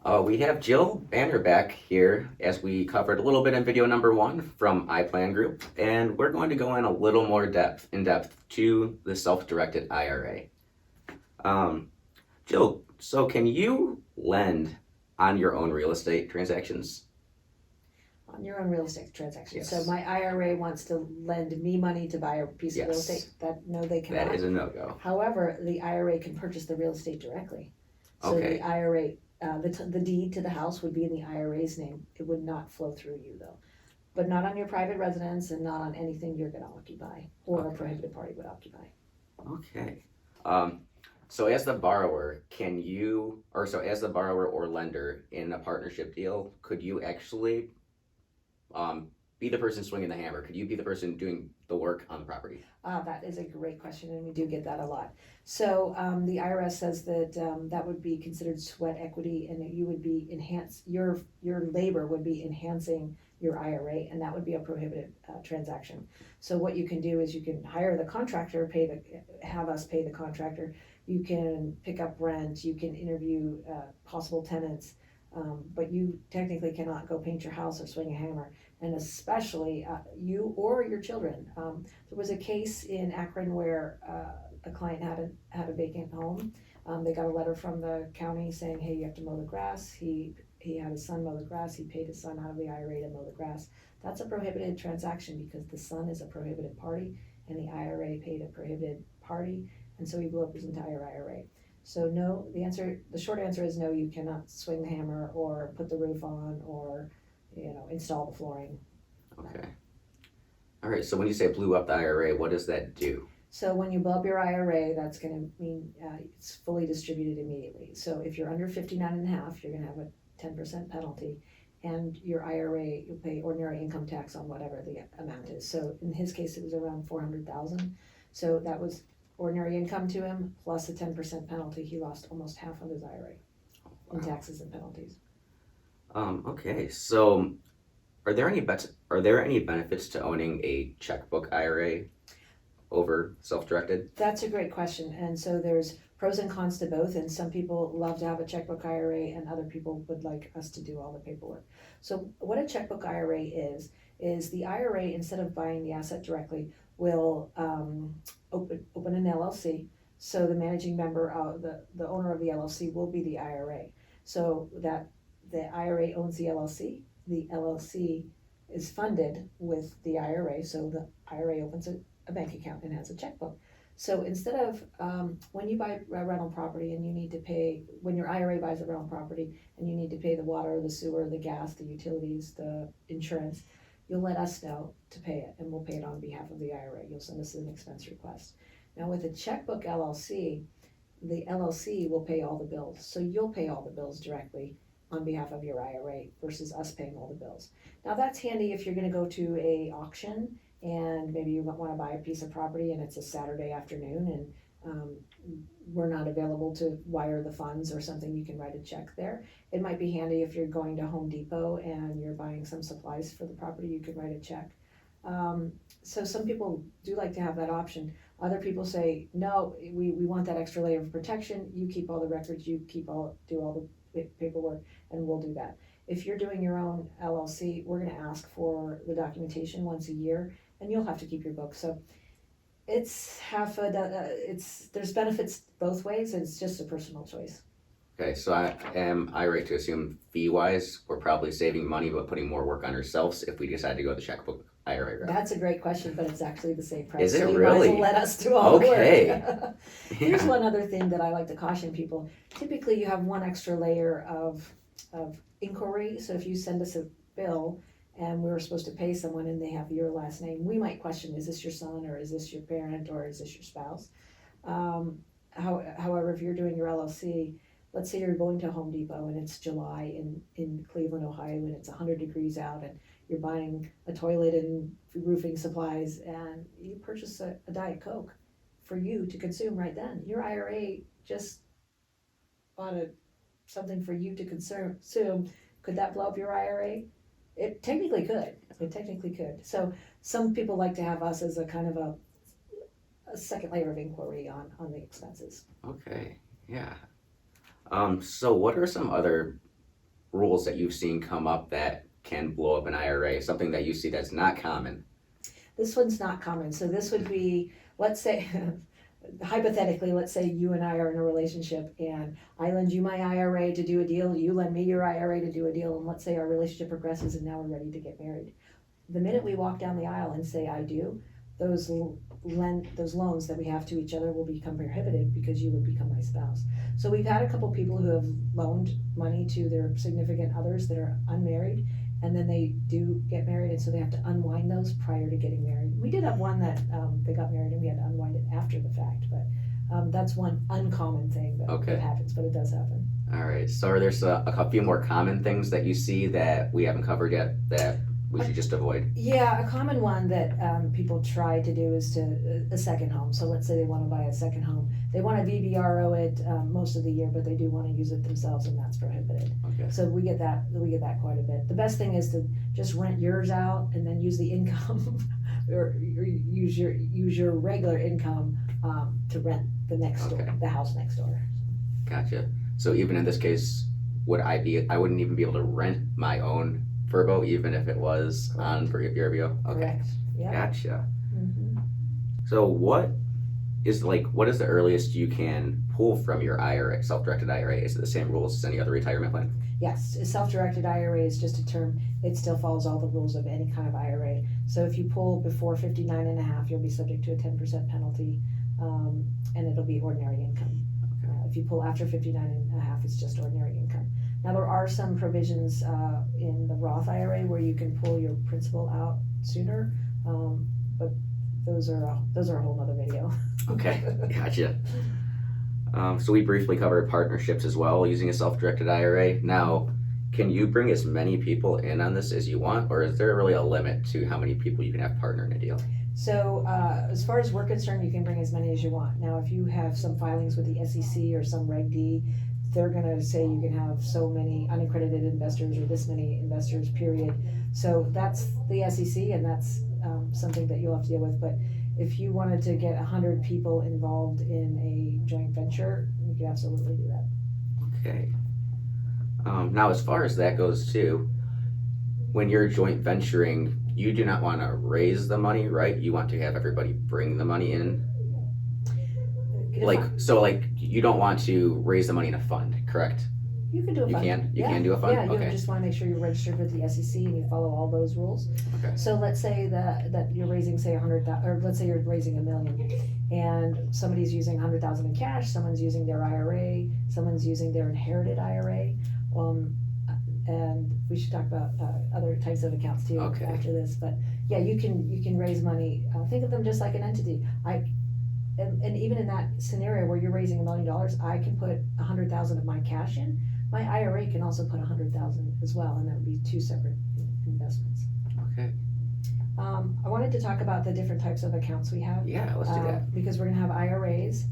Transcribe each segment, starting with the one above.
We have Jill Banner back here as we covered a little bit in video number 1 from iPlanGroup, and we're going to go in a little more in depth to the self-directed IRA. Jill, so can you lend on your own real estate transactions? On your own real estate transactions. Yes. So my IRA wants to lend me money to buy a piece of real Yes. estate. No, they cannot. That is a no-go. However, the IRA can purchase the real estate directly. So Okay. the IRA, the deed to the house would be in the IRA's name. It would not flow through you though. But not on your private residence and not on anything you're gonna occupy or a prohibited party would occupy. Okay. So as the borrower, as the borrower or lender in a partnership deal, could you actually be the person swinging the hammer? Could you be the person doing the work on the property? That is a great question, and we do get that a lot. So the IRS says that that would be considered sweat equity, and that you would be your labor would be enhancing your IRA, and that would be a prohibited transaction. So what you can do is you can hire the contractor, have us pay the contractor. You can pick up rent. You can interview possible tenants. But you technically cannot go paint your house or swing a hammer, and especially you or your children. There was a case in Akron where a client had a vacant home. They got a letter from the county saying, "Hey, you have to mow the grass." He had his son mow the grass. He paid his son out of the IRA to mow the grass. That's a prohibited transaction because the son is a prohibited party, and the IRA paid a prohibited party, and so he blew up his entire IRA. So no, the short answer is no, you cannot swing the hammer or put the roof on or, install the flooring. Okay. All right, so when you say blew up the IRA, what does that do? So when you blow up your IRA, that's gonna mean it's fully distributed immediately. So if you're under 59 and a half, you're gonna have a 10% penalty, and your IRA, you'll pay ordinary income tax on whatever the amount is. So in his case, it was around 400,000. So that was ordinary income to him, plus a 10% penalty. He lost almost half of his IRA in taxes and penalties. Okay, so are there any benefits to owning a checkbook IRA over self-directed? That's a great question. And so there's pros and cons to both. And some people love to have a checkbook IRA, and other people would like us to do all the paperwork. So what a checkbook IRA is the IRA, instead of buying the asset directly, will open an LLC. So the managing member, the owner of the LLC will be the IRA. So that the IRA owns the LLC. The LLC is funded with the IRA. So the IRA opens a bank account and has a checkbook. So instead of when you buy a rental property and you need to pay, when your IRA buys a rental property and you need to pay the water, the sewer, the gas, the utilities, the insurance, you'll let us know to pay it, and we'll pay it on behalf of the IRA. You'll send us an expense request. Now with a checkbook LLC, the LLC will pay all the bills. So you'll pay all the bills directly on behalf of your IRA versus us paying all the bills. Now that's handy if you're gonna go to a auction and maybe you wanna buy a piece of property and it's a Saturday afternoon and we're not available to wire the funds or something. You can write a check there. It might be handy if you're going to Home Depot and you're buying some supplies for the property, you could write a check. So some people do like to have that option. Other people say, no, we want that extra layer of protection. You keep all the records, do all the paperwork, and we'll do that. If you're doing your own LLC, we're gonna ask for the documentation once a year, and you'll have to keep your books. So there's benefits both ways, and it's just a personal choice. Okay, so am I right to assume fee-wise, we're probably saving money but putting more work on ourselves if we decide to go the checkbook IRA route? That's a great question, but it's actually the same price. Is it so you really? Might as well let us do all the work. Here's Yeah. one other thing that I like to caution people. Typically, you have one extra layer of inquiry. So if you send us a bill and we were supposed to pay someone and they have your last name, we might question, is this your son or is this your parent or is this your spouse? However, if you're doing your LLC, let's say you're going to Home Depot and it's July in Cleveland, Ohio, and it's 100 degrees out, and you're buying a toilet and roofing supplies, and you purchase a Diet Coke for you to consume right then. Your IRA just bought something for you to consume. Could that blow up your IRA? It technically could. So some people like to have us as a kind of a second layer of inquiry on the expenses. Okay, yeah. So what are some other rules that you've seen come up that can blow up an IRA? Something that you see that's not common. This one's not common. So this would be, let's say, hypothetically, let's say you and I are in a relationship and I lend you my IRA to do a deal, you lend me your IRA to do a deal, and let's say our relationship progresses and now we're ready to get married. The minute we walk down the aisle and say I do, those loans that we have to each other will become prohibited because you would become my spouse. So we've had a couple people who have loaned money to their significant others that are unmarried, and then they do get married, and so they have to unwind those prior to getting married. We did have one that they got married and we had to unwind it after the fact, but that's one uncommon thing that happens, but it does happen. All right. So there's a few more common things that you see that we haven't covered yet that we should just avoid. Yeah, a common one that people try to do is a second home. So let's say they want to buy a second home. They want to VBRO it most of the year, but they do want to use it themselves, and that's prohibited. Okay. So we get that quite a bit. The best thing is to just rent yours out and then use the income, or use your regular income to rent the next door, the house next door. Gotcha. So even in this case, I wouldn't even be able to rent my own Furbo, even if it was on VRBO? Okay. Correct. Yeah. Gotcha. Mm-hmm. So what is the earliest you can pull from your IRA, self-directed IRA? Is it the same rules as any other retirement plan? Yes, a self-directed IRA is just a term. It still follows all the rules of any kind of IRA. So if you pull before 59 and a half, you'll be subject to a 10% penalty, and it'll be ordinary income. Okay. If you pull after 59 and a half, it's just ordinary income. Now, there are some provisions in the Roth IRA where you can pull your principal out sooner, but those are a whole other video. Okay, gotcha. So we briefly covered partnerships as well using a self-directed IRA. Now, can you bring as many people in on this as you want, or is there really a limit to how many people you can have partner in a deal? So as far as we're concerned, you can bring as many as you want. Now, if you have some filings with the SEC or some Reg D, they're going to say you can have so many unaccredited investors or this many investors, period. So that's the SEC, and that's something that you'll have to deal with. But if you wanted to get 100 people involved in a joint venture, you can absolutely do that. Okay. Now, as far as that goes too, when you're joint venturing, you do not want to raise the money, right? You want to have everybody bring the money in. You don't want to raise the money in a fund, correct? You can do a fund. You can do a fund? Yeah, Okay. you just want to make sure you're registered with the SEC and you follow all those rules. Okay. So let's say that you're raising, say, 100,000, or let's say you're raising $1 million, and somebody's using 100,000 in cash, someone's using their IRA, someone's using their inherited IRA, and we should talk about other types of accounts too after this. But yeah, you can raise money. Think of them just like an entity. And even in that scenario where you're raising $1 million, I can put 100,000 of my cash in. My IRA can also put 100,000 as well, and that would be two separate investments. Okay. I wanted to talk about the different types of accounts we have. Yeah, let's do that. Because we're going to have IRAs.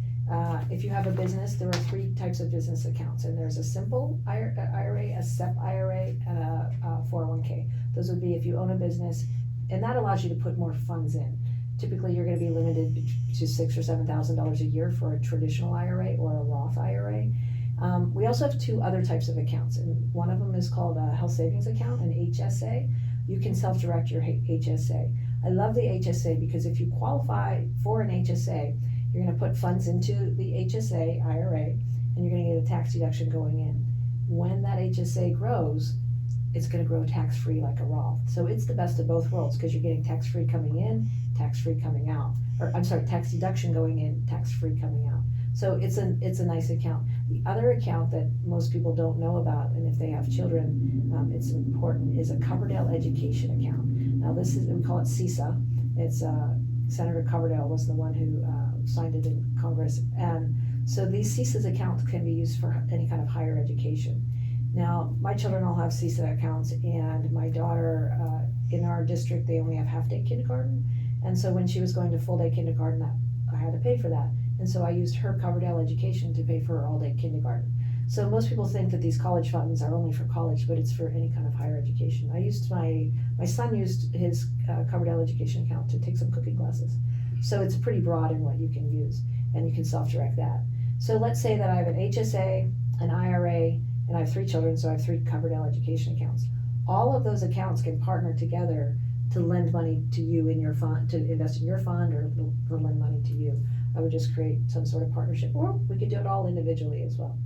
If you have a business, there are 3 types of business accounts, and there's a simple IRA, a SEP IRA, and a 401k. Those would be if you own a business, and that allows you to put more funds in. Typically, you're going to be limited to $6,000 or $7,000 a year for a traditional IRA or a Roth IRA. We also have 2 other types of accounts, and one of them is called a health savings account, an HSA. You can self-direct your HSA. I love the HSA because if you qualify for an HSA, you're going to put funds into the HSA IRA, and you're going to get a tax deduction going in. When that HSA grows, it's going to grow tax-free like a Roth. So it's the best of both worlds because you're getting tax-free coming in, tax-free coming out. Or I'm sorry, tax deduction going in, tax-free coming out. So it's a nice account. The other account that most people don't know about, and if they have children, it's important, is a Coverdell education account. Now we call it CISA. It's Senator Coverdell was the one who signed it in Congress. And so these CISA accounts can be used for any kind of higher education. Now, my children all have CISA accounts, and my daughter, in our district, they only have half-day kindergarten. And so when she was going to full-day kindergarten, I had to pay for that. And so I used her Coverdell education to pay for her all-day kindergarten. So most people think that these college funds are only for college, but it's for any kind of higher education. I used my son used his Coverdell education account to take some cooking classes. So it's pretty broad in what you can use, and you can self-direct that. So let's say that I have an HSA, an IRA, and I have 3 children, so I have 3 Coverdell education accounts. All of those accounts can partner together to lend money to you in your fund, to invest in your fund, or to lend money to you. I would just create some sort of partnership, or we could do it all individually as well.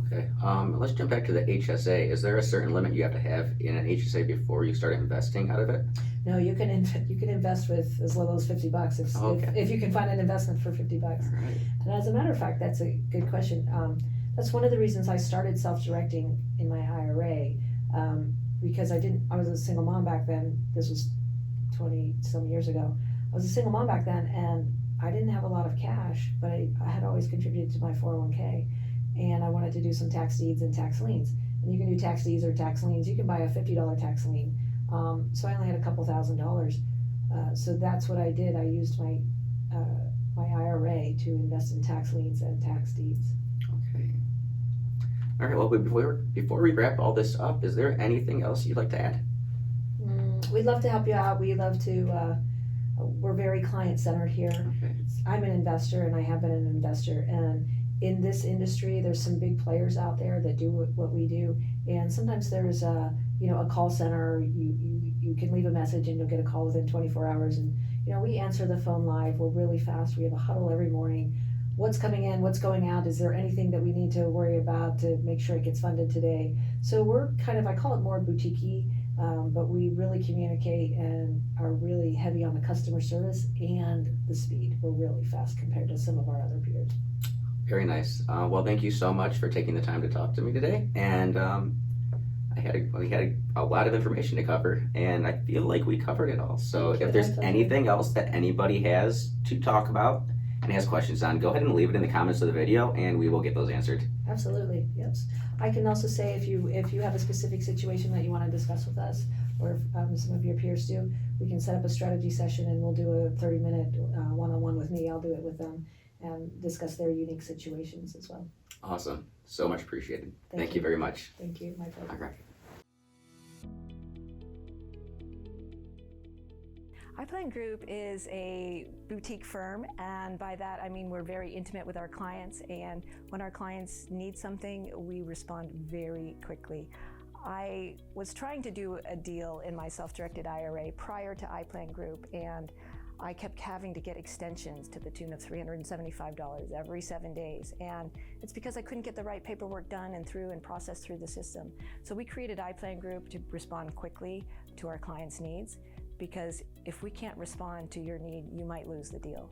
Okay, let's jump back to the HSA. Is there a certain limit you have to have in an HSA before you start investing out of it? No, you can invest with as little as $50 if you can find an investment for $50. All right. And as a matter of fact, that's a good question. That's one of the reasons I started self-directing in my IRA, because I was a single mom back then. This was 20 some years ago. I was a single mom back then, and I didn't have a lot of cash, but I had always contributed to my 401k, and I wanted to do some tax deeds and tax liens. And you can do tax deeds or tax liens. You can buy a $50 tax lien. So I only had a couple $1,000. So that's what I did. I used my IRA to invest in tax liens and tax deeds. Okay. All right. Well, before we wrap all this up, is there anything else you'd like to add? We'd love to help you out. We love to. We're very client-centered here. Okay. I'm an investor, and I have been an investor. And in this industry, there's some big players out there that do what we do. And sometimes there's a call center. You can leave a message, and you'll get a call within 24 hours. And we answer the phone live. We're really fast. We have a huddle every morning. What's coming in? What's going out? Is there anything that we need to worry about to make sure it gets funded today? So we're I call it more boutique-y. But we really communicate and are really heavy on the customer service and the speed. We're really fast compared to some of our other peers. Very nice. Well, thank you so much for taking the time to talk to me today. And we had a lot of information to cover, and I feel like we covered it all. So if there's anything else that anybody has to talk about and has questions on, go ahead and leave it in the comments of the video, and we will get those answered. Absolutely, yes. I can also say if you have a specific situation that you want to discuss with us, or if some of your peers do, we can set up a strategy session, and we'll do a 30-minute one-on-one with me. I'll do it with them and discuss their unique situations as well. Awesome. So much appreciated. Thank you you very much. Thank you. My pleasure. All right. iPlanGroup is a boutique firm, and by that I mean we're very intimate with our clients, and when our clients need something, we respond very quickly. I was trying to do a deal in my self-directed IRA prior to iPlanGroup, and I kept having to get extensions to the tune of $375 every 7 days, and it's because I couldn't get the right paperwork done and processed through the system. So we created iPlanGroup to respond quickly to our clients' needs, because if we can't respond to your need, you might lose the deal.